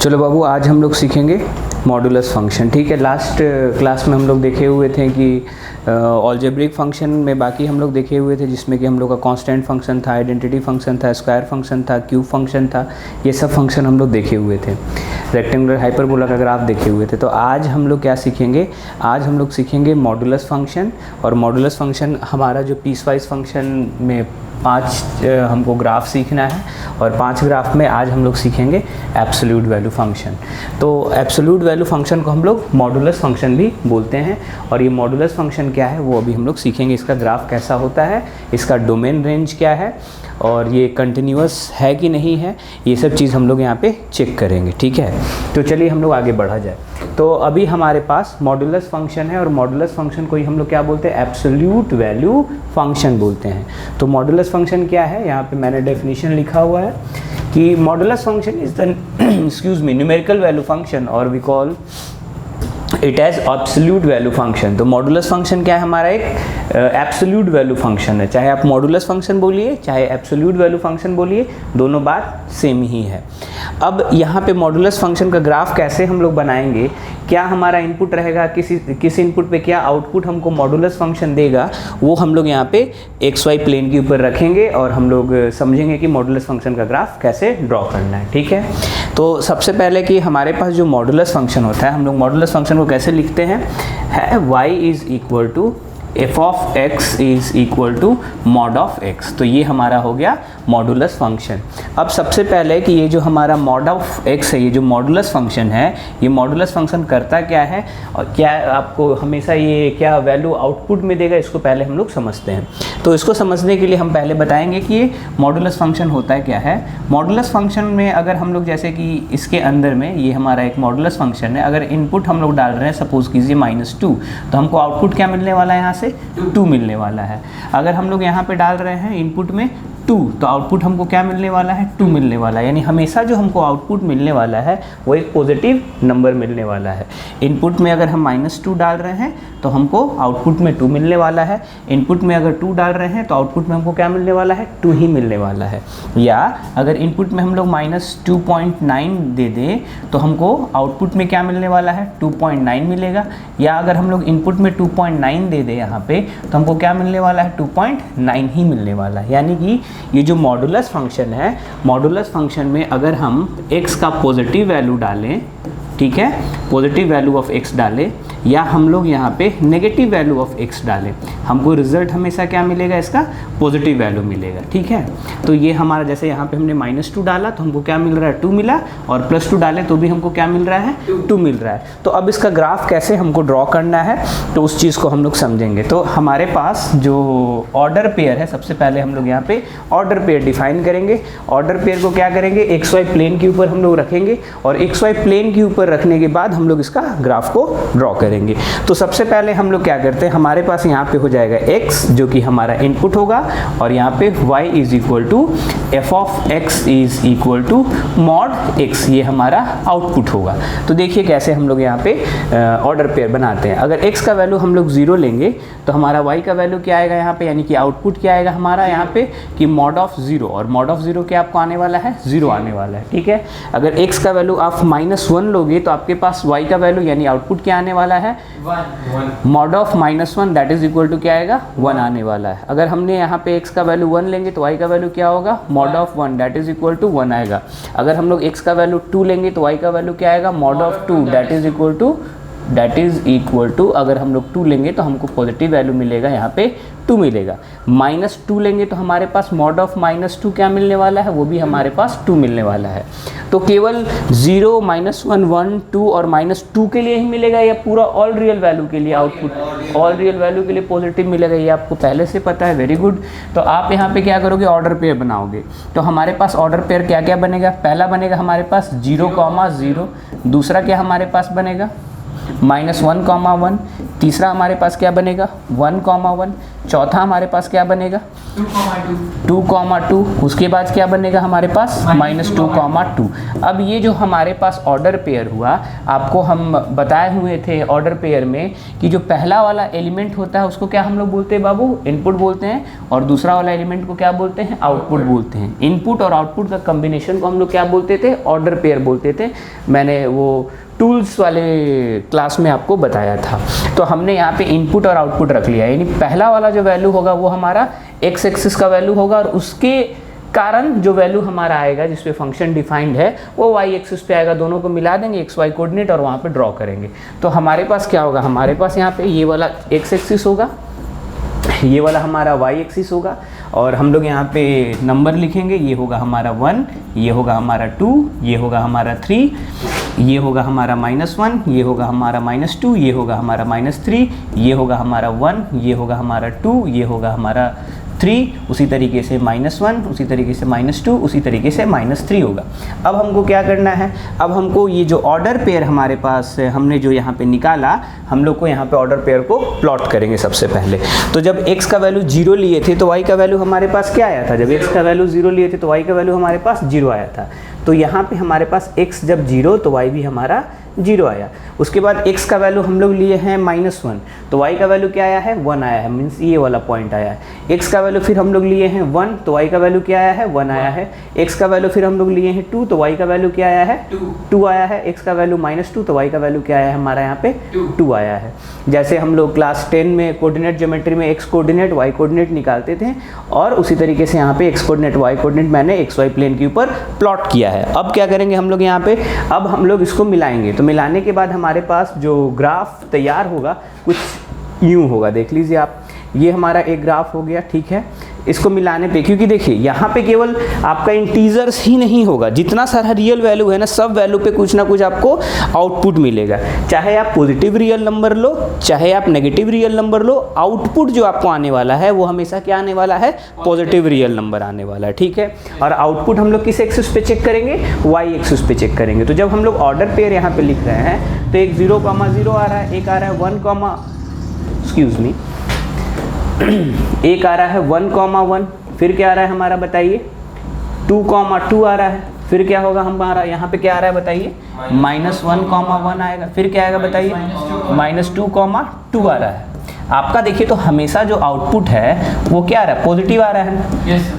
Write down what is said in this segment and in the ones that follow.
चलो बाबू, आज हम लोग सीखेंगे मॉडुलस फंक्शन। ठीक है, लास्ट क्लास में हम लोग देखे हुए थे कि अलजेब्रिक फंक्शन में बाकी हम लोग देखे हुए थे, जिसमें कि हम लोग का कांस्टेंट फंक्शन था, आइडेंटिटी फंक्शन था, स्क्वायर फंक्शन था, क्यूब फंक्शन था। ये सब फंक्शन हम लोग देखे हुए थे। रेक्टेंगुलर हाइपरबोला का ग्राफ देखे हुए थे। तो आज हम लोग क्या सीखेंगे? आज हम लोग सीखेंगे मॉडुलस फंक्शन। और मॉडुलस फंक्शन हमारा जो पीसवाइज फंक्शन में 5 हमको ग्राफ सीखना है, और 5 ग्राफ में आज हम लोग सीखेंगे एब्सोल्यूट वैल्यू फंक्शन। तो एब्सोल्यूट वैल्यू फंक्शन को हम लोग मॉडुलस फंक्शन भी बोलते हैं। और ये मॉडुलस फंक्शन क्या है वो अभी हम लोग सीखेंगे। इसका ग्राफ कैसा होता है, इसका डोमेन रेंज क्या है, और ये कंटिन्यूअस है कि नहीं है, ये सब चीज़ हम लोग यहाँ पे चेक करेंगे। ठीक है, तो चलिए हम लोग आगे बढ़ा जाए। तो अभी हमारे पास मॉडुलस फंक्शन है, और मॉडुलस फंक्शन को ही हम लोग क्या बोलते हैं? एब्सोल्यूट वैल्यू फंक्शन बोलते हैं। तो मॉडुलस फंक्शन क्या है? यहाँ पे मैंने डेफिनेशन लिखा हुआ है कि modulus function is the numerical value function, और we call it as absolute value function. तो मॉडुलस फंक्शन क्या है? हमारा एक एब्सोल्यूट वैल्यू फंक्शन है। चाहे आप मॉडुलस फंक्शन बोलिए, चाहे एब्सोल्यूट वैल्यू फंक्शन बोलिए, दोनों बात सेम ही है। अब यहाँ पे मॉडुलस फंक्शन का ग्राफ कैसे हम लोग बनाएंगे? क्या हमारा इनपुट रहेगा, किस इनपुट पे क्या आउटपुट हमको मॉडुलस फंक्शन देगा, वो हम लोग यहाँ पे एक्स वाई प्लेन के ऊपर रखेंगे, और हम लोग समझेंगे कि मॉडुलस फंक्शन का ग्राफ कैसे ड्रॉ करना है। ठीक है, तो सबसे पहले कि हमारे पास जो मॉडुलस फंक्शन होता है, हम लोग मॉडुलस फंक्शन को कैसे लिखते हैं? है y is equal to f of x is equal to mod of x. तो ये हमारा हो गया मॉडुलस फंक्शन। अब सबसे पहले कि ये जो हमारा मॉड ऑफ एक्स है, ये जो मॉडुलस फंक्शन है, ये मॉडुलस फंक्शन करता क्या है, और क्या आपको हमेशा ये क्या वैल्यू आउटपुट में देगा, इसको पहले हम लोग समझते हैं। तो इसको समझने के लिए हम पहले बताएंगे कि ये मॉडुलस फंक्शन होता है क्या है। मॉडुलस फंक्शन में अगर हम लोग जैसे कि इसके अंदर में ये हमारा एक मॉडुलस फंक्शन है, अगर इनपुट हम लोग डाल रहे हैं सपोज कीजिए -2, तो हमको आउटपुट क्या मिलने वाला है? यहाँ से 2 मिलने वाला है। अगर हम लोग यहाँ पे डाल रहे हैं इनपुट में 2, तो आउटपुट हमको क्या मिलने वाला है? 2 मिलने वाला है। यानी हमेशा जो हमको आउटपुट मिलने वाला है वो एक पॉजिटिव नंबर मिलने वाला है। इनपुट में अगर हम -2 डाल रहे हैं तो हमको आउटपुट में 2 मिलने वाला है। इनपुट में अगर 2 डाल रहे हैं तो आउटपुट में हमको क्या मिलने वाला है? 2 ही मिलने वाला है। या अगर इनपुट में हम लोग -2.9 दे दें तो हमको आउटपुट में क्या मिलने वाला है? 2.9 मिलेगा। या अगर हम लोग इनपुट में 2.9 दे दें यहाँ पे, तो हमको क्या मिलने वाला है? 2.9 ही मिलने वाला है। यानी कि ये जो मॉडुलस फंक्शन है, मॉडुलस फंक्शन में अगर हम x का पॉजिटिव वैल्यू डालें, ठीक है, पॉजिटिव वैल्यू ऑफ x डालें, या हम लोग यहाँ पे नेगेटिव वैल्यू ऑफ x डालें, हमको रिजल्ट हमेशा क्या मिलेगा? इसका पॉजिटिव वैल्यू मिलेगा। ठीक है, तो ये हमारा जैसे यहाँ पे हमने -2 डाला तो हमको क्या मिल रहा है? 2 मिला, और +2 डालें तो भी हमको क्या मिल रहा है? 2 मिल रहा है। तो अब इसका ग्राफ कैसे हमको ड्रॉ करना है, तो उस चीज़ को हम लोग समझेंगे। तो हमारे पास जो ऑर्डर पेयर है, सबसे पहले हम लोग यहाँ पे ऑर्डर पेयर डिफाइन करेंगे। ऑर्डर पेयर को क्या करेंगे? एक्स वाई प्लेन के ऊपर हम लोग रखेंगे, और एक्स वाई प्लेन के ऊपर रखने के बाद हम लोग इसका ग्राफ को ड्रॉ करेंगे। तो सबसे पहले हम लोग क्या करते हैं, हमारे पास यहाँ पे हो जाएगा x, जो कि हमारा इनपुट होगा, और यहाँ पे y is equal to f of x is equal to mod x, ये हमारा आउटपुट होगा। तो देखिए कैसे हम लोग यहाँ पे ऑर्डर पेयर बनाते हैं। अगर x का वैल्यू हम लोग 0 लेंगे तो हमारा y का वैल्यू क्या आएगा यहाँ पे, यानी कि आउटपुट क्या आएगा हमारा यहाँ पे कि मॉड ऑफ 0, और मॉड ऑफ 0 क्या आपको आने वाला है? 0 आने वाला है। ठीक है, अगर x का वैल्यू आप -1 लोगे तो आपके पास y का वैल्यू यानी आउटपुट क्या आने वाला है? Mod of -1 that is equal to क्या आएगा? 1 आने वाला है। अगर हमने यहाँ पे x का वैल्यू 1 लेंगे तो y का वैल्यू क्या होगा? Mod of 1 that is equal to 1 आएगा। अगर हम लोग x का वैल्यू 2 लेंगे तो y का वैल्यू क्या आएगा? Mod of 2 that is equal to अगर हम लोग 2 लेंगे तो हमको पॉजिटिव वैल्यू मिलेगा, यहाँ पे 2 मिलेगा। -2 लेंगे तो हमारे पास मॉड ऑफ -2 क्या मिलने वाला है? वो भी हमारे पास 2 मिलने वाला है। तो केवल 0, -1, 1, 2 और -2 के लिए ही मिलेगा, या पूरा ऑल रियल वैल्यू के लिए आउटपुट ऑल रियल वैल्यू के लिए पॉजिटिव मिलेगा? ये आपको पहले से पता है, वेरी गुड। तो आप यहाँ पे क्या करोगे? ऑर्डर पेयर बनाओगे। तो हमारे पास ऑर्डर पेयर क्या क्या बनेगा? पहला बनेगा हमारे पास 0, 0। दूसरा क्या हमारे पास बनेगा? -1, 1। तीसरा हमारे पास क्या बनेगा? 1, 1। चौथा हमारे पास क्या बनेगा 2,2, उसके बाद क्या बनेगा हमारे पास -2,2। अब ये जो हमारे पास ऑर्डर पेयर हुआ, आपको हम बताए हुए थे ऑर्डर पेयर में कि जो पहला वाला एलिमेंट होता है उसको क्या हम लोग बोलते हैं बाबू, इनपुट बोलते हैं, और दूसरा वाला एलिमेंट को क्या बोलते हैं, आउटपुट बोलते हैं। इनपुट और आउटपुट का कॉम्बिनेशन को हम लोग क्या बोलते थे, ऑर्डर पेयर बोलते थे। मैंने वो टूल्स वाले क्लास में आपको बताया था। तो हमने यहाँ पे इनपुट और आउटपुट रख लिया, यानी पहला वाला जो वैल्यू होगा वो हमारा एक्स एक्सिस का वैल्यू होगा, और उसके कारण जो वैल्यू हमारा आएगा जिस पे फंक्शन डिफाइंड है वो वाई एक्सिस पे आएगा। दोनों को मिला देंगे, एक्स वाई कोऑर्डिनेट, और वहाँ पे ड्रॉ करेंगे। तो हमारे पास क्या होगा, हमारे पास यहाँ पे ये वाला एक्स एक्सिस होगा, ये वाला हमारा वाई एक्सिस होगा, और हम लोग यहाँ पे नंबर लिखेंगे। ये होगा हमारा 1, ये होगा हमारा 2, ये होगा हमारा 3, ये होगा हमारा -1, ये होगा हमारा -2, ये होगा हमारा -3, ये होगा हमारा 1, ये होगा हमारा 2, ये होगा हमारा 3, उसी तरीके से -1, उसी तरीके से -2, उसी तरीके से -3 होगा। अब हमको क्या करना है, अब हमको ये जो ऑर्डर पेयर हमारे पास हमने जो यहाँ पे निकाला, हम लोग को यहाँ पे ऑर्डर पेयर को प्लॉट करेंगे सबसे पहले। तो जब x का वैल्यू 0 लिए थे तो y का वैल्यू हमारे पास क्या आया था, जब x का वैल्यू 0 लिए थे तो y का वैल्यू हमारे पास 0 आया था। तो यहाँ पे हमारे पास x जब 0 तो y भी हमारा 0 आया। उसके बाद x का वैल्यू हम लोग लिए हैं -1, तो y का वैल्यू क्या आया है, 1 आया है, मीन्स ये वाला पॉइंट आया है। x का वैल्यू फिर हम लोग लिए हैं 1, तो y का वैल्यू क्या आया है, 1 आया है। x का वैल्यू फिर हम लोग लिए हैं 2, तो y का वैल्यू क्या आया है, 2 आया है। x का वैल्यू -2, तो y का वैल्यू क्या आया है हमारा यहाँ पे 2 आया है। जैसे हम लोग क्लास 10 में कोऑर्डिनेट ज्योमेट्री में x कोऑर्डिनेट y कोऑर्डिनेट निकालते थे, और उसी तरीके से यहाँ पे x कोऑर्डिनेट y कोऑर्डिनेट मैंने xy प्लेन के ऊपर प्लॉट किया है। अब क्या करेंगे हम लोग यहाँ पे, अब हम लोग इसको मिलाएंगे। तो मिलाने के बाद हमारे पास जो ग्राफ तैयार होगा कुछ यूँ होगा, देख लीजिए आप, ये हमारा एक ग्राफ हो गया, ठीक है। इसको मिलाने पे, क्योंकि देखिए यहाँ पे केवल आपका इंटीजर्स ही नहीं होगा, जितना सारा रियल वैल्यू है ना, सब वैल्यू पे कुछ ना कुछ आपको आउटपुट मिलेगा। चाहे आप पॉजिटिव रियल नंबर लो, चाहे आप नेगेटिव रियल नंबर लो, आउटपुट जो आपको आने वाला है वो हमेशा क्या आने वाला है, पॉजिटिव रियल नंबर आने वाला है, ठीक है। और आउटपुट हम लोग किस एक्सिस पे चेक करेंगे, वाई एक्सिस पे चेक करेंगे। तो जब हम लोग ऑर्डर पेयर यहाँ पे लिख रहे हैं तो एक 0,0 आ रहा है, एक आ रहा है 1, एक आ रहा है 1,1, फिर क्या आ रहा है हमारा बताइए 2,2 आ रहा है, फिर क्या होगा हमारा यहाँ पे क्या आ रहा है बताइए, -1,1 आएगा, फिर क्या आएगा बताइए, -2,2 आ रहा है। आपका देखिए तो हमेशा जो आउटपुट है वो क्या आ रहा है, पॉजिटिव आ रहा है ना,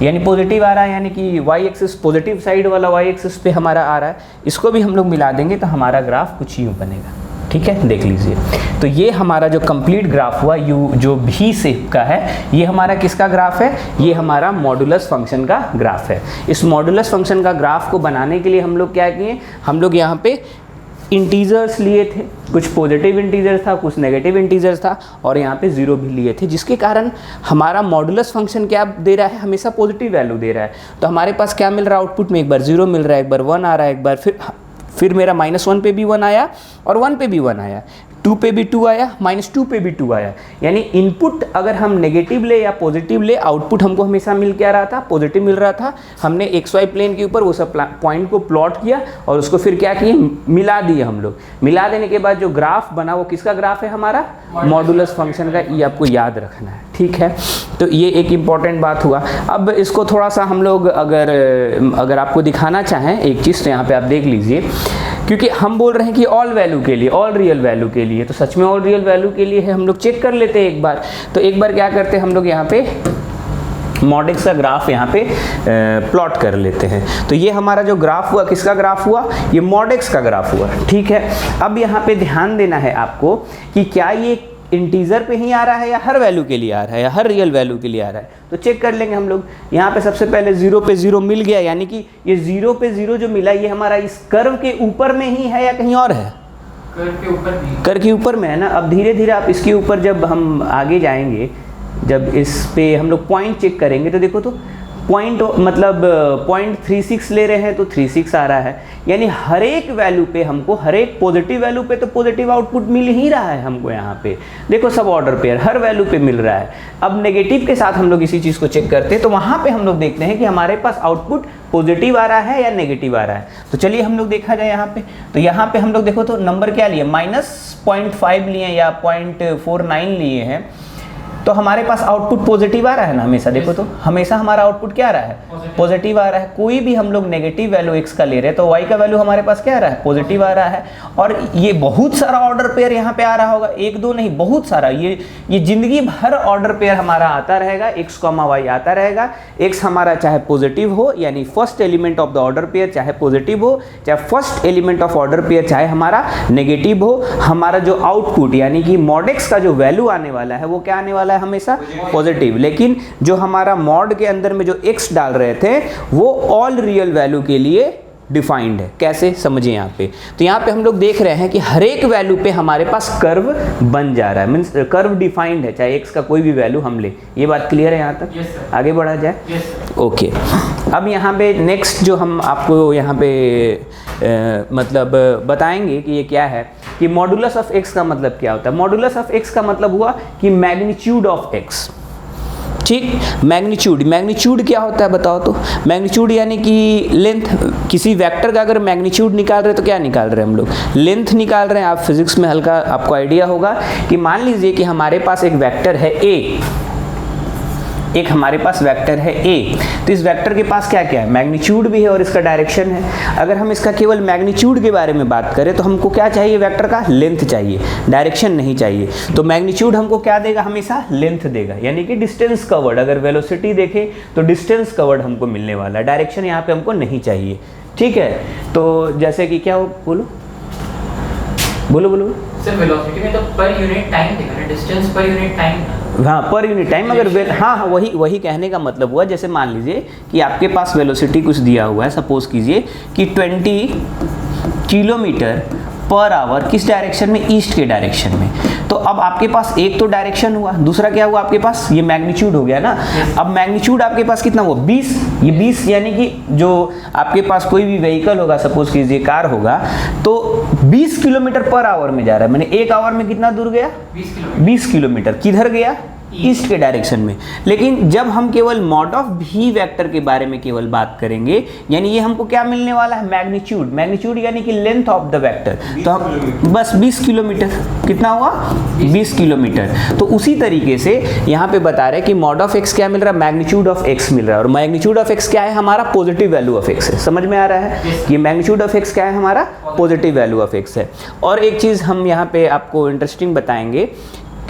यानी पॉजिटिव आ रहा है, यानी कि वाई एक्सिस पॉजिटिव साइड वाला वाई एक्सिस पे हमारा आ रहा है। इसको भी हम लोग मिला देंगे तो हमारा ग्राफ कुछ यूँ बनेगा, ठीक है, देख लीजिए। तो ये हमारा जो कंप्लीट ग्राफ हुआ यू जो भी शेप का है, ये हमारा किसका ग्राफ है, ये हमारा मॉडुलस फंक्शन का ग्राफ है। इस मॉडुलस फंक्शन का ग्राफ को बनाने के लिए हम लोग क्या किए, हम लोग यहाँ पे इंटीजर्स लिए थे, कुछ पॉजिटिव इंटीजर्स था, कुछ नेगेटिव इंटीजर्स था, और यहाँ पे 0 भी लिए थे, जिसके कारण हमारा मॉडुलस फंक्शन क्या दे रहा है, हमेशा पॉजिटिव वैल्यू दे रहा है। तो हमारे पास क्या मिल रहा है आउटपुट में, एक बार 0 मिल रहा है, एक बार 1 आ रहा है, एक बार फिर मेरा -1 पे भी 1 आया और 1 पे भी 1 आया, 2 पे भी 2 आया, -2 पे भी 2 आया। यानी इनपुट अगर हम नेगेटिव ले या पॉजिटिव ले, आउटपुट हमको हमेशा मिल क्या रहा था, पॉजिटिव मिल रहा था। हमने एक्स वाई प्लेन के ऊपर वो सब पॉइंट को प्लॉट किया और उसको फिर क्या किए, मिला दिए हम लोग। मिला देने के बाद जो ग्राफ बना वो किसका ग्राफ है, हमारा मॉडुलस फंक्शन का। ये आपको याद रखना है, ठीक है। तो ये एक इम्पॉर्टेंट बात हुआ। अब इसको थोड़ा सा हम लोग अगर आपको दिखाना चाहें एक चीज़, तो यहाँ पे आप देख लीजिए, क्योंकि हम बोल रहे हैं कि ऑल वैल्यू के लिए, ऑल रियल वैल्यू के लिए, तो सच में ऑल रियल वैल्यू के लिए है। हम लोग चेक कर लेते हैं एक बार। तो एक बार क्या करते हैं हम लोग, यहाँ पे मॉडेक्स का ग्राफ यहाँ पे प्लॉट कर लेते हैं। तो ये हमारा जो ग्राफ हुआ, किसका ग्राफ हुआ, ये मॉडेक्स का ग्राफ हुआ, ठीक है। अब यहाँ पे ध्यान देना है आपको कि क्या ये इंटीजर पे ही आ रहा है या हर वैल्यू के लिए आ रहा है या हर रियल वैल्यू के लिए आ रहा है। तो चेक कर लेंगे हम लोग। यहाँ पे सबसे पहले 0 पे 0 मिल गया, यानी कि ये 0 पे 0 जो मिला ये हमारा इस कर्व के ऊपर में ही है या कहीं और है, कर्व के ऊपर में है ना। अब धीरे धीरे आप इसके ऊपर जब हम आगे जाएंगे, जब इस पे हम लोग पॉइंट चेक करेंगे तो देखो तो पॉइंट मतलब 0.36 ले रहे हैं तो 36 आ रहा है। यानी हर एक वैल्यू पे हमको, हर एक पॉजिटिव वैल्यू पे तो पॉजिटिव आउटपुट मिल ही रहा है हमको। यहाँ पे देखो सब ऑर्डर पेयर हर वैल्यू पे मिल रहा है। अब नेगेटिव के साथ हम लोग इसी चीज़ को चेक करते हैं, तो वहाँ पे हम लोग देखते हैं कि हमारे पास आउटपुट पॉजिटिव आ रहा है या नेगेटिव आ रहा है। तो चलिए हम लोग देखा जाए यहाँ पे। तो यहाँ पे हम लोग देखो तो नंबर क्या लिए, -0.5 लिए या 0.49 लिए हैं। तो हमारे पास आउटपुट पॉजिटिव आ रहा है ना हमेशा, देखो तो हमेशा हमारा आउटपुट क्या आ रहा है, पॉजिटिव आ रहा है। कोई भी हम लोग नेगेटिव वैल्यू x का ले रहे हैं तो y का वैल्यू हमारे पास क्या आ रहा है, पॉजिटिव आ रहा है। और ये बहुत सारा ऑर्डर पेयर यहाँ पे आ रहा होगा, एक दो नहीं बहुत सारा, ये जिंदगी भर ऑर्डर पेयर हमारा आता रहेगा, x, y आता रहेगा। x हमारा चाहे पॉजिटिव हो यानी first element of the order pair चाहे पॉजिटिव हो, चाहे first element of order pair चाहे हमारा नेगेटिव हो, हमारा जो आउटपुट यानी कि मॉड x का जो वैल्यू आने वाला है वो क्या आने वाला है, हमेशा पॉजिटिव। लेकिन जो हमारा मॉड के अंदर में जो x डाल रहे थे वो ऑल रियल वैल्यू के लिए डिफाइंड है। कैसे समझिए यहाँ पे, तो यहाँ पे हम लोग देख रहे हैं कि हर एक वैल्यू पे हमारे पास कर्व बन जा रहा है, मीन्स कर्व डिफाइंड है, चाहे x का कोई भी वैल्यू हम ले। ये बात क्लियर है यहाँ तक? yes, आगे बढ़ा जाए। ओके, अब यहाँ पे नेक्स्ट जो हम आपको यहाँ पे मतलब बताएंगे कि ये क्या है, कि मॉडुलस ऑफ x का मतलब क्या होता है। मॉडुलस ऑफ x का मतलब हुआ कि मैग्नीट्यूड ऑफ x, ठीक। मैग्नीट्यूड क्या होता है बताओ तो? मैग्नीट्यूड यानी कि लेंथ, किसी वेक्टर का अगर मैग्नीट्यूड निकाल रहे हैं तो क्या निकाल रहे हैं हम लोग, लेंथ निकाल रहे हैं। आप फिजिक्स में हल्का आपको आइडिया होगा कि मान लीजिए कि हमारे पास एक वेक्टर है a, एक हमारे पास वेक्टर है a, तो इस वेक्टर के पास क्या क्या है, मैग्नीट्यूड भी है और इसका डायरेक्शन है। अगर हम इसका केवल मैग्नीट्यूड के बारे में बात करें तो हमको क्या चाहिए, वेक्टर का लेंथ चाहिए, डायरेक्शन नहीं चाहिए। तो मैग्नीट्यूड हमको क्या देगा, हमेशा लेंथ देगा, यानी कि डिस्टेंस कवर्ड। अगर वेलोसिटी देखें तो डिस्टेंस कवर्ड हमको मिलने वाला है, डायरेक्शन यहाँ पे हमको नहीं चाहिए, ठीक है। तो जैसे कि क्या हो, बोलो बोलो बोलो सर, वेलोसिटी में तो पर यूनिट टाइम देगा ना, डिस्टेंस पर यूनिट टाइम। हाँ, पर यूनिट टाइम। अगर हाँ वही कहने का मतलब हुआ, जैसे मान लीजिए कि आपके पास वेलोसिटी कुछ दिया हुआ है, सपोज कीजिए कि 20 किलोमीटर पर आवर किस डायरेक्शन में, ईस्ट के डायरेक्शन में। तो अब आपके पास एक तो डायरेक्शन हुआ, दूसरा क्या हुआ आपके पास, ये मैग्नीट्यूड हो गया ना। अब मैग्नीट्यूड आपके पास कितना हुआ, 20। ये 20 यानी कि जो आपके पास कोई भी व्हीकल होगा, सपोज कीजिए कार होगा, तो 20 किलोमीटर पर आवर में जा रहा है, मैंने एक आवर में कितना दूर गया, 20 किलोमीटर। किधर गया, ईस्ट के डायरेक्शन में। लेकिन जब हम केवल मॉड ऑफ भी वेक्टर के बारे में केवल बात करेंगे, यानी ये हमको क्या मिलने वाला है, मैग्नीट्यूड। मैग्नीट्यूड यानी कि लेंथ ऑफ द वेक्टर, तो हम बस 20 किलोमीटर, कितना हुआ, 20 किलोमीटर। तो उसी तरीके से यहाँ पे बता रहे हैं कि मॉड ऑफ एक्स क्या मिल रहा है, मैग्नीट्यूड ऑफ एक्स मिल रहा है। और मैग्नीट्यूड ऑफ एक्स क्या है, हमारा पॉजिटिव वैल्यू ऑफ एक्स है। समझ में आ रहा है, ये मैग्नीट्यूड ऑफ एक्स क्या है, हमारा पॉजिटिव वैल्यू ऑफ एक्स है। और एक चीज़ हम यहाँ पे आपको इंटरेस्टिंग बताएंगे,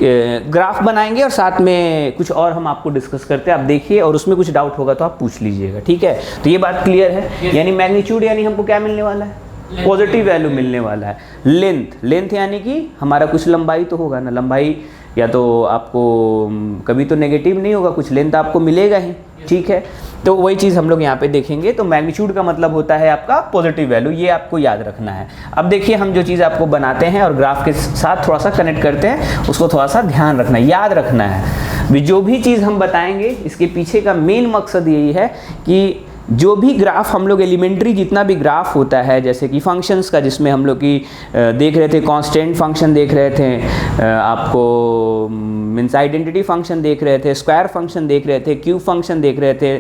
ग्राफ बनाएंगे और साथ में कुछ और हम आपको डिस्कस करते हैं, आप देखिए, और उसमें कुछ डाउट होगा तो आप पूछ लीजिएगा, ठीक है। तो ये बात क्लियर है। यानी मैग्नीट्यूड यानी हमको क्या मिलने वाला है, पॉजिटिव वैल्यू मिलने वाला है। लेंथ यानी कि हमारा कुछ लंबाई तो होगा ना, लंबाई या तो आपको कभी तो नेगेटिव नहीं होगा, कुछ लेंथ आपको मिलेगा ही, ठीक है। तो वही चीज़ हम लोग यहाँ पे देखेंगे। तो मैग्नीट्यूड का मतलब होता है आपका पॉजिटिव वैल्यू, ये आपको याद रखना है। अब देखिए हम जो चीज़ आपको बनाते हैं और ग्राफ के साथ थोड़ा सा कनेक्ट करते हैं, उसको थोड़ा सा ध्यान रखना है, याद रखना है। जो भी चीज़ हम बताएंगे इसके पीछे का मेन मकसद यही है कि जो भी ग्राफ हम लोग एलिमेंट्री जितना भी ग्राफ होता है, जैसे कि फंक्शंस का, जिसमें हम लोग की देख रहे थे कांस्टेंट फंक्शन देख रहे थे, आपको मीन्स आइडेंटिटी फंक्शन देख रहे थे, स्क्वायर फंक्शन देख रहे थे, क्यूब फंक्शन देख रहे थे,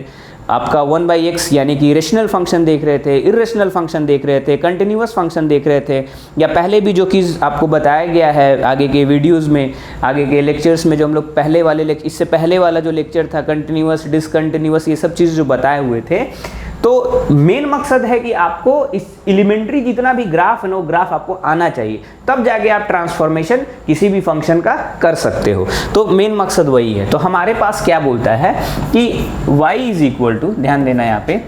आपका 1/x यानी कि रेशनल फंक्शन देख रहे थे, इरेशनल फंक्शन देख रहे थे, कंटिन्यूअस फंक्शन देख रहे थे, या पहले भी जो चीज़ आपको बताया गया है आगे के वीडियोस में, आगे के लेक्चर्स में, जो हम लोग पहले वाले इससे पहले वाला जो लेक्चर था, कंटिन्यूअस, डिसकंटिन्यूअस, ये सब चीज़ जो बताए हुए थे। तो मेन मकसद है कि आपको इस एलिमेंट्री जितना भी ग्राफ है ना, वो ग्राफ आपको आना चाहिए, तब जाके आप ट्रांसफॉर्मेशन किसी भी फंक्शन का कर सकते हो। तो मेन मकसद वही है। तो हमारे पास क्या बोलता है कि y इज इक्वल टू, ध्यान देना यहाँ पे,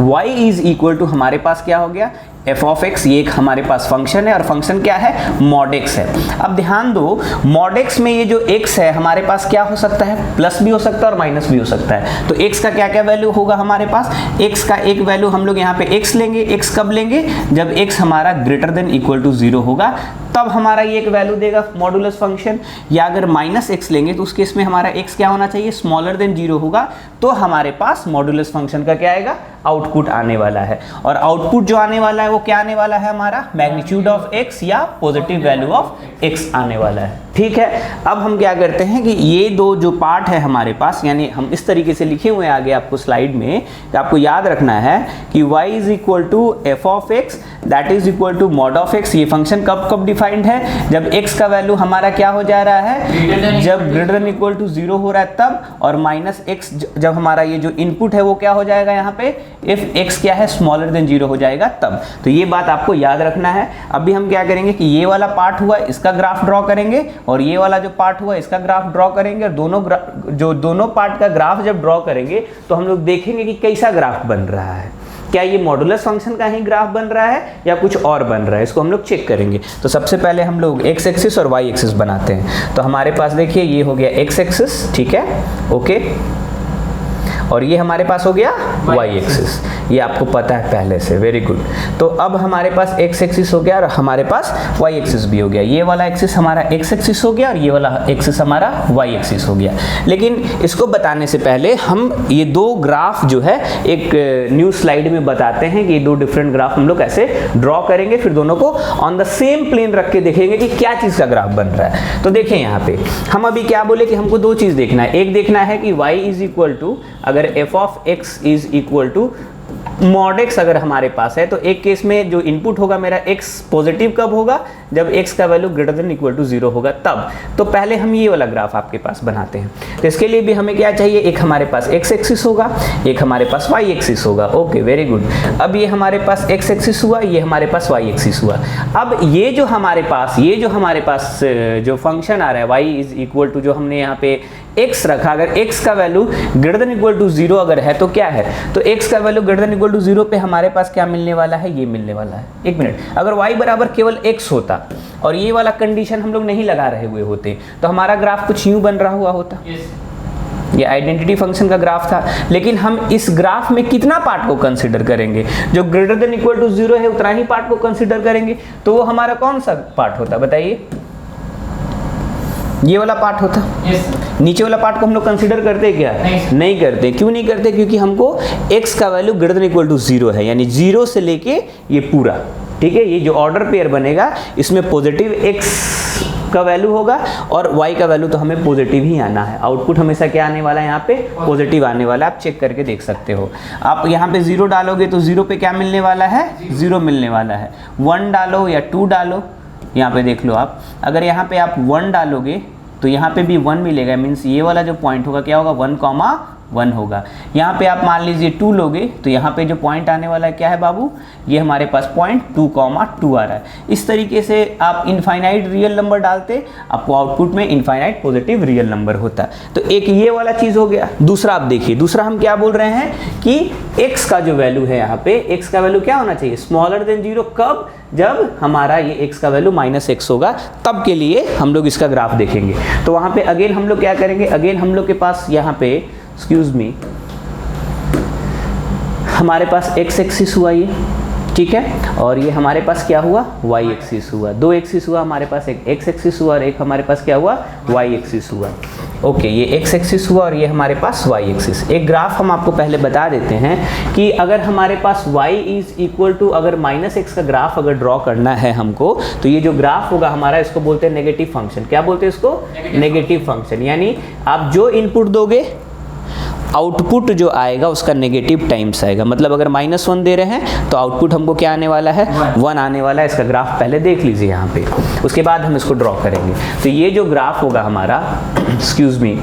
y इज इक्वल टू हमारे पास क्या हो गया, f ऑफ x, ये एक हमारे पास फंक्शन है और फंक्शन क्या है, मॉड x है। अब ध्यान दो, मॉड x में ये जो x है हमारे पास क्या हो सकता है, प्लस भी हो सकता है और माइनस भी हो सकता है। तो x का क्या क्या वैल्यू होगा हमारे पास, x का एक वैल्यू हम लोग यहाँ पे x लेंगे। x कब लेंगे, जब x हमारा ग्रेटर देन इक्वल टू 0 होगा, तब हमारा ये एक वैल्यू देगा मॉडुलस फंक्शन। या अगर माइनस x लेंगे तो उस केस में हमारा x क्या होना चाहिए, स्मॉलर देन 0 होगा, तो हमारे पास मॉडुलस फंक्शन का क्या आएगा, आउटपुट आने वाला है। और आउटपुट जो आने वाला है वो क्या आने वाला है, हमारा मैग्नीट्यूड ऑफ x या पॉजिटिव वैल्यू ऑफ x आने वाला है। ठीक है। अब हम क्या करते हैं कि ये दो जो पार्ट है हमारे पास, यानी हम इस तरीके से लिखे हुए हैं आगे आपको स्लाइड में, कि आपको याद रखना है कि y is equal to f of x that is equal to mod of x. ये फंक्शन कब कब डिफाइंड है? जब x का वैल्यू हमारा क्या हो जा रहा है, जब ग्रेटर देन इक्वल टू 0 हो रहा है तब, और माइनस x जब हमारा ये जो इनपुट है वो क्या हो जाएगा यहाँ पे, इफ x क्या है स्मॉलर देन 0 हो जाएगा तब। तो ये बात आपको याद रखना है। अभी हम क्या करेंगे कि ये वाला पार्ट हुआ इसका ग्राफ ड्रॉ करेंगे, और ये वाला जो पार्ट हुआ इसका ग्राफ ड्रॉ करेंगे, और दोनों पार्ट का ग्राफ जब ड्रॉ करेंगे तो हम लोग देखेंगे कि कैसा ग्राफ बन रहा है। क्या ये मॉडुलस फंक्शन का ही ग्राफ बन रहा है या कुछ और बन रहा है, इसको हम लोग चेक करेंगे। तो सबसे पहले हम लोग एक्स एक्सिस और वाई एक्सिस बनाते हैं। तो हमारे पास देखिए ये हो गया एक्स एक्सिस, ठीक है, ओके, और ये हमारे पास हो गया वाई एक्सिस, ये आपको पता है पहले से, वेरी गुड। तो अब हमारे पास एक्स एक्सिस हो गया और हमारे पास वाई एक्सिस भी हो गया। ये वाला एक्सिस हमारा एक्स एक्सिस हो गया और ये वाला एक्सिस हमारा वाई एक्सिस हो गया। लेकिन इसको बताने से पहले हम ये दो ग्राफ जो है एक न्यू स्लाइड में बताते हैं कि ये दो डिफरेंट ग्राफ हम लोग कैसे ड्रॉ करेंगे, फिर दोनों को ऑन द सेम प्लेन रख के देखेंगे कि क्या चीज़ का ग्राफ बन रहा है। तो देखें यहाँ पे हम अभी क्या बोले कि हमको दो चीज़ देखना है। एक देखना है कि y इज इक्वल टू, अगर f of x is equal to mod x अगर हमारे पास है, तो एक केस में जो इनपुट होगा मेरा x पॉजिटिव कब होगा, जब x का value greater than equal to 0 होगा तब। तो पहले हम ये वाला ग्राफ आपके पास बनाते हैं। तो इसके लिए भी हमें क्या चाहिए, एक हमारे पास x एक्सिस होगा, एक हमारे पास y एक्सिस होगा, ओके वेरी गुड। अब ये हमारे पास x एक्सिस हुआ, ये हमारे पास y एक्सिस हुआ। अब ये जो हमारे पास जो फंक्शन आ रहा है y इज इक्वल टू, जो हमने यहाँ पे x रखा, अगर x का value greater than equal to 0 अगर है तो क्या है, तो x का value greater than equal to 0 पे हमारे पास क्या मिलने वाला है, ये मिलने वाला है। एक मिनट, अगर y बराबर केवल x होता और ये वाला कंडीशन हम लोग नहीं लगा रहे हुए होते तो हमारा ग्राफ कुछ यूं बन रहा हुआ होता। ये आइडेंटिटी फंक्शन का ग्राफ था, लेकिन हम इस ग्राफ में कितना पार्ट को कंसीडर करेंगे, जो ग्रेटर देन इक्वल टू 0 है उतना ही पार्ट को कंसीडर करेंगे। तो वो हमारा कौन सा पार्ट होता बताइए, ये वाला पार्ट होता। नीचे वाला पार्ट को हम लोग कंसीडर करते क्या, नहीं करते। क्यों नहीं करते, क्योंकि हमको x का value greater than equal to 0 है, यानी 0 से लेके ये पूरा, ठीक है, ये जो ऑर्डर पेयर बनेगा इसमें पॉजिटिव x का वैल्यू होगा और y का वैल्यू तो हमें पॉजिटिव ही आना है। आउटपुट हमेशा क्या आने वाला है, यहाँ पे पॉजिटिव आने वाला है। आप चेक करके देख सकते हो। आप यहाँ पे 0 डालोगे तो 0 पे क्या मिलने वाला है, 0 मिलने वाला है। 1 डालो या 2 डालो, यहाँ पे देख लो आप, अगर यहाँ पे आप 1 डालोगे तो यहाँ पे भी 1 मिलेगा, मीन्स ये वाला जो पॉइंट होगा क्या होगा, 1,1 होगा। यहाँ पे आप मान लीजिए 2 लोगे तो यहाँ पे जो पॉइंट आने वाला है क्या है बाबू, ये हमारे पास पॉइंट 2,2 आ रहा है। इस तरीके से आप इनफाइनाइट रियल नंबर डालते, आपको आउटपुट में इनफाइनाइट पॉजिटिव रियल नंबर होता। तो एक ये वाला चीज़ हो गया। दूसरा आप देखिए, दूसरा हम क्या बोल रहे हैं कि x का जो वैल्यू है यहाँ पे, x का वैल्यू क्या होना चाहिए, स्मॉलर देन 0। कब, जब हमारा ये x का वैल्यू -x होगा तब के लिए हम लोग इसका ग्राफ देखेंगे। तो वहाँ पे अगेन हम लोग क्या करेंगे, अगेन हम लोग के पास यहाँ पे एक्सक्यूज मी हमारे पास x एक्सिस हुआ ये, ठीक है, और ये हमारे पास क्या हुआ, y एक्सिस हुआ। दो एक्सिस हुआ हमारे पास, एक x एक्सिस हुआ और एक हमारे पास क्या हुआ, y एक्सिस हुआ। ओके, ये x एक्सिस हुआ और ये हमारे पास y एक्सिस। एक ग्राफ हम आपको पहले बता देते हैं कि अगर हमारे पास y इज इक्वल टू, अगर -x का ग्राफ अगर ड्रॉ करना है हमको, तो ये जो ग्राफ होगा हमारा, इसको बोलते हैं नेगेटिव फंक्शन। क्या बोलते हैं इसको, नेगेटिव फंक्शन। यानी आप जो इनपुट दोगे आउटपुट जो आएगा उसका नेगेटिव टाइम्स आएगा। मतलब अगर -1 दे रहे हैं तो आउटपुट हमको क्या आने वाला है, 1 आने वाला है। इसका ग्राफ पहले देख लीजिए यहाँ पे, उसके बाद हम इसको ड्रॉ करेंगे। तो ये जो ग्राफ होगा हमारा, एक्सक्यूज मी,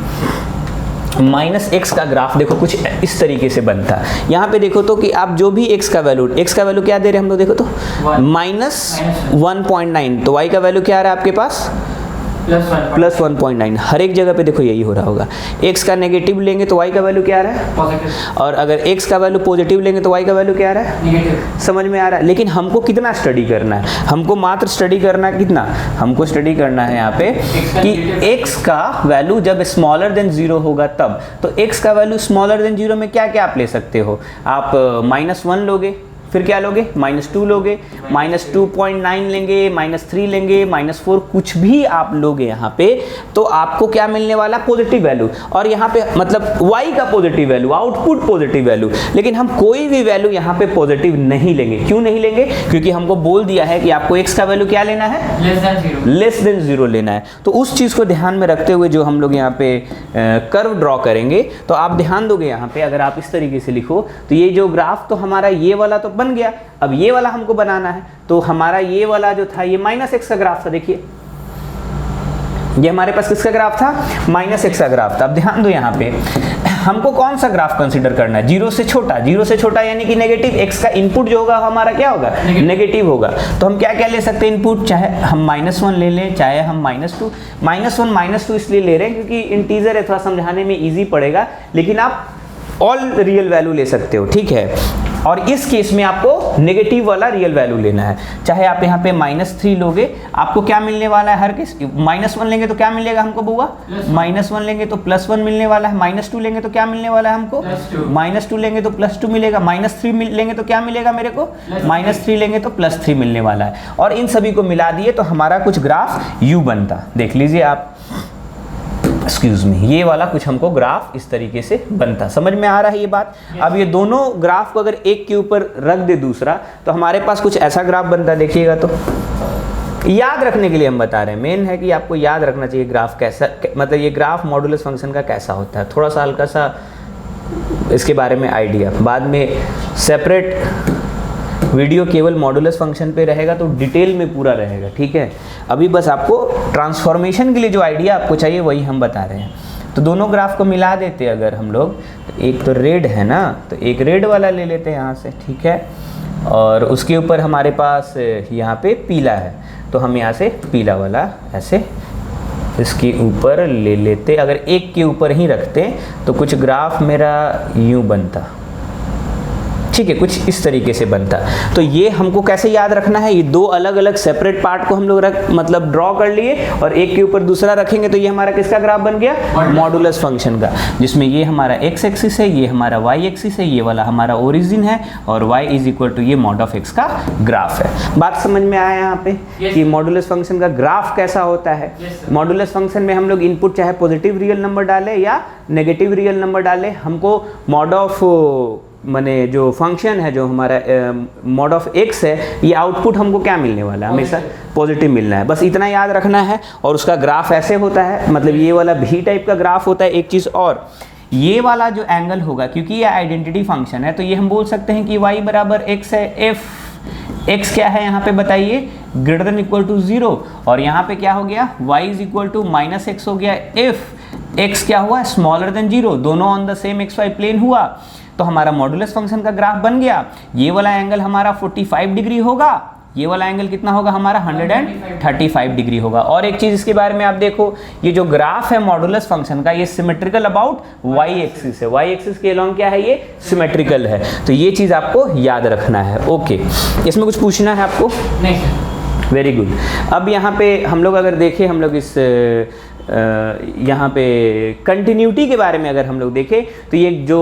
-x का ग्राफ देखो कुछ इस तरीके से बनता है। यहाँ पे देखो तो कि आप जो भी x का वैल्यू क्या दे रहे हैं हम लोग, देखो तो -1.9, तो y का वैल्यू क्या आ रहा है आपके पास, +1.9। हर एक जगह पे देखो यही हो रहा होगा। x का नेगेटिव लेंगे तो y का वैल्यू क्या आ रहा है, पॉजिटिव, और अगर x का वैल्यू पॉजिटिव लेंगे तो y का वैल्यू क्या आ रहा है, नेगेटिव। समझ में आ रहा है। लेकिन हमको कितना स्टडी करना है, हमको मात्र स्टडी करना है कितना, हमको स्टडी करना है यहाँ पे कि x का वैल्यू जब स्मॉलर देन 0 होगा तब। तो x का वैल्यू स्मॉलर देन 0 में क्या क्या आप ले सकते हो, आप -1 लोगे, फिर क्या लोगे, -2 लोगे, -2.9 लेंगे, -3 लेंगे, -4, कुछ भी आप लोगे यहाँ पे, तो आपको क्या मिलने वाला, पॉजिटिव वैल्यू। और यहाँ पे मतलब y का positive value, output positive value. लेकिन हम कोई भी वैल्यू यहाँ पे पॉजिटिव नहीं लेंगे। क्यों नहीं लेंगे, क्योंकि हमको बोल दिया है कि आपको x का वैल्यू क्या लेना है, लेस देन 0 लेना है। तो उस चीज़ को ध्यान में रखते हुए जो हम लोग यहाँ पे कर्व ड्रॉ करेंगे, तो आप ध्यान दोगे यहाँ पे, अगर आप इस तरीके से लिखो तो ये जो ग्राफ तो हमारा ये वाला तो बन गया, अब ये वाला हमको बनाना है। तो हमारा ये वाला जो था ये -x का ग्राफ था। देखिए ये हमारे पास किसका ग्राफ था, -x का ग्राफ था। अब ध्यान दो यहाँ पे हमको कौन सा ग्राफ कंसीडर करना है, 0 से छोटा। 0 से छोटा यानी कि नेगेटिव, x का इनपुट जो होगा हमारा क्या होगा, नेगेटिव होगा। तो हम क्या क्या ले सकते हैं इनपुट, चाहे हम -1 ले लें, चाहे हम -2। -1 -2 इसलिए ले रहे हैं क्योंकि इंटीजर है, थोड़ा समझाने में ईजी पड़ेगा, लेकिन आप ऑल रियल वैल्यू ले सकते हो, ठीक है। और इस केस में आपको नेगेटिव वाला रियल वैल्यू लेना है। चाहे आप यहाँ पे -3 लोगे, आपको क्या मिलने वाला है, हर केस -1 लेंगे तो क्या मिलेगा हमको बुआ, -1 लेंगे तो +1 मिलने वाला है, -2 लेंगे तो क्या मिलने वाला है हमको, -2 लेंगे तो +2 मिलेगा, -3 लेंगे तो क्या मिलेगा मेरे को, -3 लेंगे तो +3 मिलने वाला है। और इन सभी को मिला दिए तो हमारा कुछ ग्राफ यू बनता। देख लीजिए आप, एक्सक्यूज मी, ये वाला कुछ हमको ग्राफ इस तरीके से बनता। समझ में आ रहा है ये बात। अब ये दोनों ग्राफ को अगर एक के ऊपर रख दे दूसरा, तो हमारे पास कुछ ऐसा ग्राफ बनता। देखिएगा तो याद रखने के लिए हम बता रहे हैं, मेन है कि आपको याद रखना चाहिए ग्राफ कैसा, मतलब ये ग्राफ मॉडुलस फंक्शन का कैसा होता है। थोड़ा सा हल्का सा इसके बारे में आइडिया, बाद में सेपरेट वीडियो केवल मॉडुलस फंक्शन पे रहेगा तो डिटेल में पूरा रहेगा, ठीक है। अभी बस आपको ट्रांसफॉर्मेशन के लिए जो आइडिया आपको चाहिए वही हम बता रहे हैं। तो दोनों ग्राफ को मिला देते अगर हम लोग, तो एक तो रेड है ना, तो एक रेड वाला ले लेते हैं यहाँ से, ठीक है। और उसके ऊपर हमारे पास यहाँ पे पीला है, तो हम यहाँ से पीला वाला ऐसे इसके ऊपर ले लेते। अगर एक के ऊपर ही रखते तो कुछ ग्राफ मेरा यूँ बनता, ठीक है, कुछ इस तरीके से बनता। तो ये हमको कैसे याद रखना है, ये दो अलग अलग सेपरेट पार्ट को हम लोग मतलब ड्रॉ कर लिए और एक के ऊपर दूसरा रखेंगे, तो ये हमारा किसका ग्राफ बन गया, मॉडुलस फंक्शन का, जिसमें ये हमारा x एक्सिस है, ये हमारा y एक्सिस है, ये वाला हमारा ओरिजिन है, और y इज इक्वल टू ये मॉड ऑफ x का ग्राफ है। बात समझ में आया यहाँ पे कि मॉडुलस फंक्शन का ग्राफ कैसा होता है। मॉडुलस फंक्शन में हम लोग इनपुट चाहे पॉजिटिव रियल नंबर डालें या नेगेटिव रियल नंबर डालें, हमको मॉड ऑफ माने जो फंक्शन है, जो हमारा मॉड ऑफ x है, ये आउटपुट हमको क्या मिलने वाला है, हमेशा पॉजिटिव मिलना है। बस इतना याद रखना है। और उसका ग्राफ ऐसे होता है, मतलब ये वाला भी टाइप का ग्राफ होता है। एक चीज़ और, ये वाला जो एंगल होगा, क्योंकि ये आइडेंटिटी फंक्शन है, तो ये हम बोल सकते हैं कि y बराबर x है, f x क्या है यहाँ पे बताइए, ग्रेटर देन इक्वल टू 0, और यहाँ पे क्या हो गया, y is equal to -x हो गया, f x क्या हुआ, स्मॉलर देन 0, दोनों on the same xy plane हुआ, तो हमारा मॉडुलस फंक्शन का ग्राफ बन गया। ये वाला एंगल हमारा 45 डिग्री होगा, ये वाला एंगल कितना होगा हमारा 135 डिग्री होगा। और एक चीज इसके बारे में आप देखो, ये जो ग्राफ है मॉडुलस फंक्शन का, ये सिमेट्रिकल अबाउट y एक्सिस है, y एक्सिस के अलोंग क्या है, ये सिमेट्रिकल है। तो ये चीज आपको याद रखना है। ओके, इसमें कुछ पूछना है आपको? नहीं। Very good. अब यहाँ पे हम लोग अगर देखें, हम लोग इस यहाँ पे कंटिन्यूटी के बारे में अगर हम लोग देखें, तो ये जो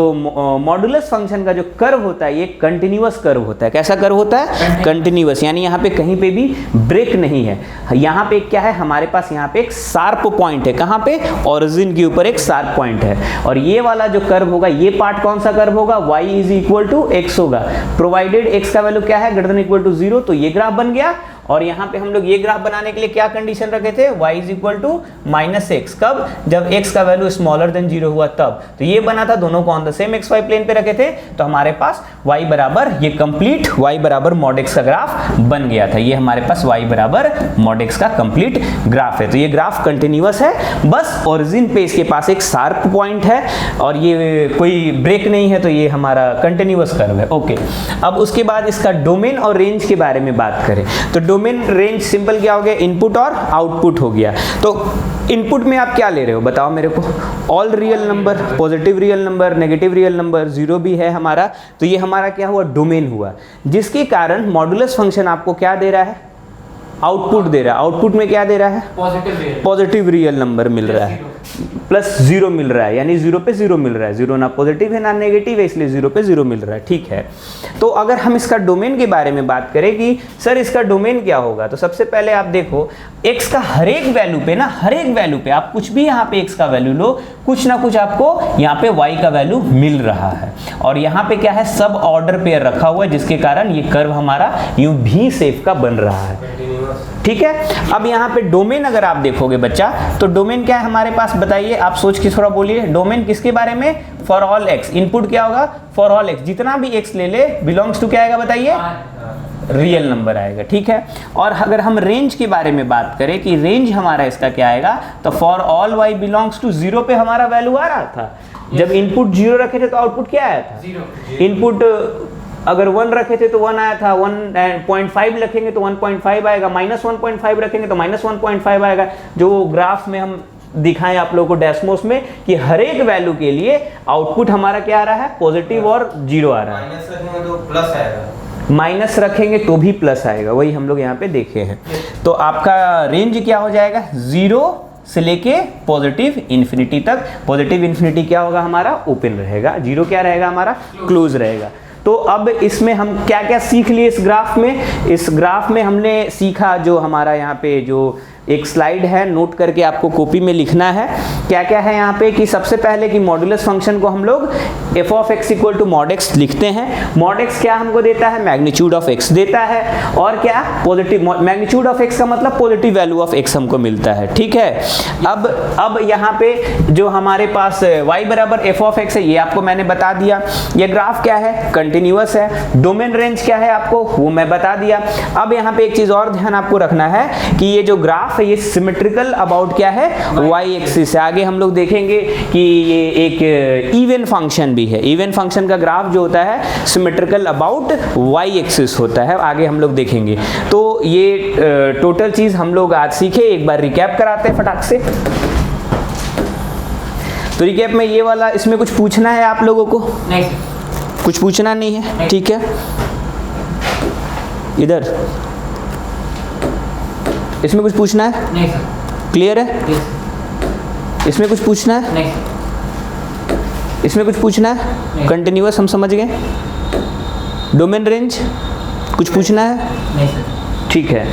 मॉडुलस फंक्शन का जो कर्व होता है, ये कंटिन्यूअस कर्व होता है। कैसा कर्व होता है, कंटिन्यूअस, यानी यहाँ पे कहीं पे भी ब्रेक नहीं है। यहाँ पे क्या है, हमारे पास यहाँ पे एक शार्प पॉइंट है, कहाँ पे, ओरिजिन के ऊपर एक शार्प पॉइंट है। और ये वाला जो कर्व होगा, ये पार्ट कौन सा कर्व होगा, y is equal to x होगा, प्रोवाइडेड x का वैल्यू क्या है, ग्रेटर देन इक्वल टू 0, तो ये ग्राफ बन गया। और यहाँ पे हम लोग ये ग्राफ बनाने के लिए क्या कंडीशन रखे थे, y is equal to -x, कब, जब x का वैल्यू स्मॉलर देन 0 हुआ तब। तो ये बना था, दोनों को on the same xy plane पे रखे थे, तो हमारे पास y बराबर ये कंप्लीट y बराबर मॉड x का ग्राफ बन गया था। ये हमारे पास y बराबर मॉड x का कंप्लीट ग्राफ है। तो ये ग्राफ कंटिन्यूअस है, बस ओरिजिन पे इसके पास एक शार्प पॉइंट है और ये कोई ब्रेक नहीं है, तो ये हमारा कंटिन्यूअस कर्व है। ओके, अब उसके बाद इसका डोमेन और रेंज के बारे में बात करें, तो डोमेन रेंज सिंपल क्या हो गया, इनपुट और आउटपुट हो गया। तो इनपुट में आप क्या ले रहे हो बताओ मेरे को, all real number, positive real number, negative real number, 0 भी है हमारा, तो ये हमारा क्या हुआ, डोमेन हुआ, जिसके कारण मॉडुलस फंक्शन आपको क्या दे रहा है, आउटपुट दे रहा है, आउटपुट में क्या दे रहा है, पॉजिटिव रियल नंबर मिल रहा है, प्लस 0 मिल रहा है, यानी 0 पे 0 मिल रहा है, 0 ना पॉजिटिव है ना नेगेटिव है, इसलिए 0 पे 0 मिल रहा है। ठीक है, तो अगर हम इसका डोमेन के बारे में बात करें कि सर इसका डोमेन क्या होगा, तो सबसे पहले आप देखो x का हर एक वैल्यू पे ना, हर एक वैल्यू पे आप कुछ भी यहाँ पे x का वैल्यू लो, कुछ ना कुछ आपको यहाँ पे y का वैल्यू मिल रहा है, और यहाँ पे क्या है, सब ऑर्डर पेयर रखा हुआ है, जिसके कारण ये कर्व हमारा यूं भी शेप का बन रहा है। ठीक है, अब यहाँ पे डोमेन अगर आप देखोगे बच्चा, तो डोमेन क्या है हमारे पास, बताइए, आप सोच के थोड़ा बोलिए, डोमेन किसके बारे में, फॉर ऑल x, इनपुट क्या होगा, फॉर ऑल x, जितना भी x ले ले बिलोंग्स टू क्या आएगा बताइए, रियल नंबर आएगा। ठीक है, और अगर हम रेंज के बारे में बात करें कि रेंज हमारा इसका क्या आएगा, तो for all y belongs to 0 पे हमारा वैल्यू आ रहा था, जब इनपुट 0 रखे थे तो आउटपुट क्या आया था, 0। इनपुट अगर 1 रखे थे तो 1 आया था, 1.5 रखेंगे तो 1.5 आएगा, -1.5 रखेंगे तो -1.5 आएगा। जो ग्राफ में हम दिखाएं आप लोगों को डेस्मोस में कि हर एक वैल्यू के लिए आउटपुट हमारा क्या आ रहा है, पॉजिटिव और 0 आ रहा है, माइनस रखेंगे तो प्लस आएगा, माइनस रखेंगे तो भी प्लस आएगा, वही हम लोग यहाँ पे देखे हैं। तो आपका रेंज क्या हो जाएगा, 0 से लेके पॉजिटिव इन्फिनिटी तक। पॉजिटिव इन्फिनिटी क्या होगा हमारा, ओपन रहेगा, 0 क्या रहेगा हमारा, क्लोज रहेगा। तो अब इसमें हम क्या क्या सीख लिए इस ग्राफ में, इस ग्राफ में हमने सीखा, जो हमारा यहाँ पे जो एक स्लाइड है, नोट करके आपको कॉपी में लिखना है, क्या क्या है यहाँ पे, कि सबसे पहले कि मॉड्यूलस फंक्शन को हम लोग f of x equal to mod x लिखते हैं। मॉड x क्या हमको देता है, मैग्नीट्यूड ऑफ x देता है, और क्या, पॉजिटिव, मैग्नीट्यूड ऑफ x का मतलब पॉजिटिव वैल्यू ऑफ x हमको मिलता है। ठीक है, अब यहाँ पे जो हमारे पास y बराबर f ऑफ x है, ये आपको मैंने बता दिया। ये ग्राफ क्या है, कंटिन्यूअस है। डोमेन रेंज क्या है आपको, वो मैं बता दिया। अब यहाँ पे एक चीज और ध्यान आपको रखना है कि ये जो ग्राफ है ये सिमेट्रिकल अबाउट क्या है, y एक्सिस से। आगे हम लोग देखेंगे कि ये एक इवन फंक्शन भी है, इवन फंक्शन का ग्राफ जो होता है सिमेट्रिकल अबाउट y एक्सिस होता है, आगे हम लोग देखेंगे। तो ये टोटल चीज हम लोग आज सीखे, एक बार रिकैप कराते हैं फटाक से। तो रिकैप में ये वाला, इसमें कुछ पूछना है आप लोगों को, नहीं कुछ पूछना नहीं है, ठीक है। इधर इसमें कुछ पूछना है, नहीं सर, क्लियर है, इसमें कुछ पूछना है, नहीं इसमें कुछ पूछना है, कंटिन्यूअस हम समझ गए। डोमेन रेंज कुछ पूछना है, नहीं सर। ठीक है।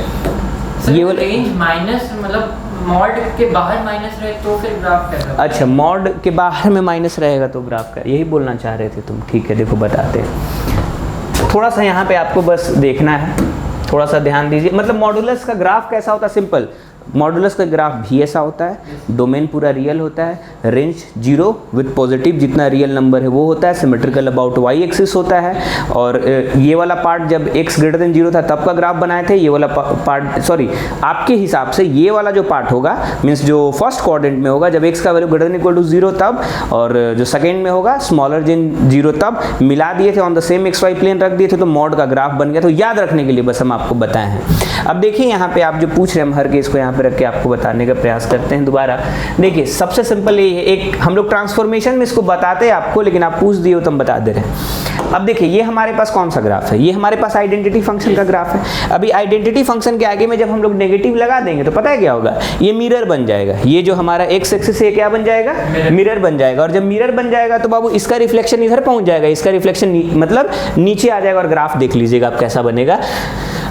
सर ये वाला रेंज माइनस, मतलब मॉड के बाहर माइनस रहे तो फिर ग्राफ कैसा, अच्छा, मॉड के बाहर में माइनस रहेगा तो ग्राफ का, यही बोलना चाह रहे थे तुम, ठीक है। देखो बताते हैं, थोड़ा सा यहाँ पे आपको बस देखना है, थोड़ा सा ध्यान दीजिए। मतलब मॉडुलस का ग्राफ कैसा होता है, सिंपल, मॉडुलस का ग्राफ भी ऐसा होता है, डोमेन पूरा रियल होता है, रेंज 0 विद पॉजिटिव, जितना रियल नंबर है वो होता है, सिमेट्रिकल अबाउट y एक्सिस होता है। और ये वाला पार्ट जब x ग्रेटर देन 0 था तब का ग्राफ बनाए थे, ये वाला पार्ट, सॉरी, आपके हिसाब से ये वाला जो पार्ट होगा, मीन्स जो फर्स्ट क्वाड्रेंट में होगा जब x का value greater than equal to 0 तब, और जो सेकेंड में होगा स्मॉलर देन 0 तब, मिला दिए थे, on the same xy plane रख दिए थे, तो मॉड का ग्राफ बन गया। तो याद रखने के लिए बस हम आपको बताए हैं। अब देखिए यहाँ पे आप जो पूछ रहे हैं, हम हर केस को यहाँ पे रख के आपको बताने का प्रयास करते हैं दोबारा। देखिए सबसे सिंपल ये है, एक हम लोग ट्रांसफॉर्मेशन में इसको बताते हैं आपको, लेकिन आप पूछ दिए हो तो हम बता दे रहे हैं। अब देखिए ये हमारे पास कौन सा ग्राफ है, ये हमारे पास आइडेंटिटी फंक्शन का ग्राफ है। अभी आइडेंटिटी फंक्शन के आगे में जब हम लोग नेगेटिव लगा देंगे तो पता है क्या होगा, ये मिरर बन जाएगा। ये जो हमारा एक्स एक्सिस से क्या बन जाएगा, मिरर बन जाएगा। और जब मिरर बन जाएगा तो बाबू इसका रिफ्लेक्शन इधर पहुंच जाएगा, इसका रिफ्लेक्शन मतलब नीचे आ जाएगा, और ग्राफ देख लीजिएगा आप कैसा बनेगा।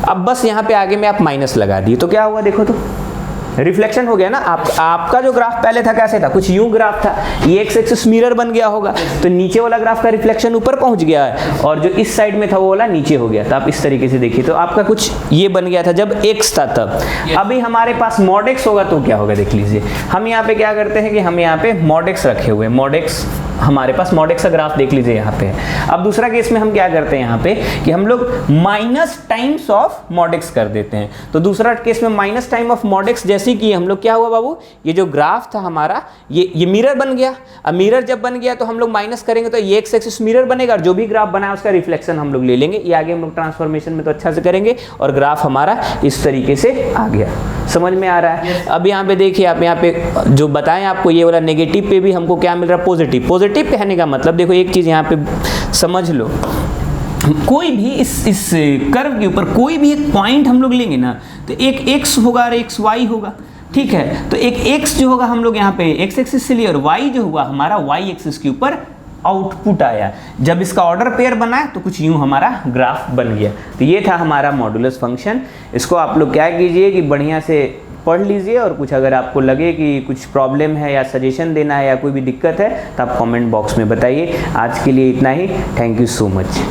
अब बस यहाँ पे आगे में आप माइनस लगा दिए तो क्या हुआ, देखो तो रिफ्लेक्शन हो गया ना। आपका जो ग्राफ पहले था कैसे था, कुछ यूं ग्राफ था, ये एक्स एक्सिस मिरर बन गया होगा, तो नीचे वाला ग्राफ का रिफ्लेक्शन ऊपर पहुंच गया है, और जो इस साइड में था वो वाला नीचे हो गया। तो आप इस तरीके से देखिए, तो आपका कुछ ये बन गया था जब एक्स था तब। अभी हमारे पास मॉड एक्स होगा तो क्या होगा, देख लीजिए। हम यहाँ पे क्या करते हैं कि हम यहाँ पे मॉड एक्स रखे हुए, मॉड एक्स हमारे पास मॉड एक्स का ग्राफ देख लीजिए यहाँ पे। अब दूसरा केस में हम क्या करते हैं यहाँ पे कि हम लोग minus times of mod x कर देते हैं। तो दूसरा केस में minus time of mod x जैसे कि हम लोग क्या हुआ बाबू, ये जो ग्राफ था हमारा ये मिरर बन गया। अब मिरर जब बन गया तो हम लोग माइनस करेंगे तो ये एक्स एक्सिस मिरर बनेगा, और जो भी ग्राफ बना है उसका रिफ्लेक्शन हम लोग ले लेंगे। ये आगे हम लोग ट्रांसफॉर्मेशन में तो अच्छा से करेंगे, और ग्राफ हमारा इस तरीके से आ गया। समझ में आ रहा है। अब यहाँ पे देखिए, आप यहाँ पे जो बताएं आपको, ये वाला नेगेटिव पे भी हमको क्या मिल रहा है, पॉजिटिव। पॉजिटिव कहने का मतलब देखो एक चीज यहाँ पे समझ लो, कोई भी इस कर्व के ऊपर कोई भी एक पॉइंट हम लोग लेंगे ना, तो एक x होगा और एक y होगा, ठीक है। तो एक x जो होगा हम लोग यहाँ पे x एक्सिस से लिए, और y जो हुआ हमारा y एक्सिस के ऊपर आउटपुट आया। जब इसका ऑर्डर पेयर बना तो कुछ यूं हमारा ग्राफ बन गया। तो ये था हमारा मॉडुलस फंक्शन। इसको आप लोग क्या कीजिए कि बढ़िया से पढ़ लीजिए, और कुछ अगर आपको लगे कि कुछ प्रॉब्लम है या सजेशन देना है या कोई भी दिक्कत है तो आप कमेंट बॉक्स में बताइए। आज के लिए इतना ही। Thank you so much.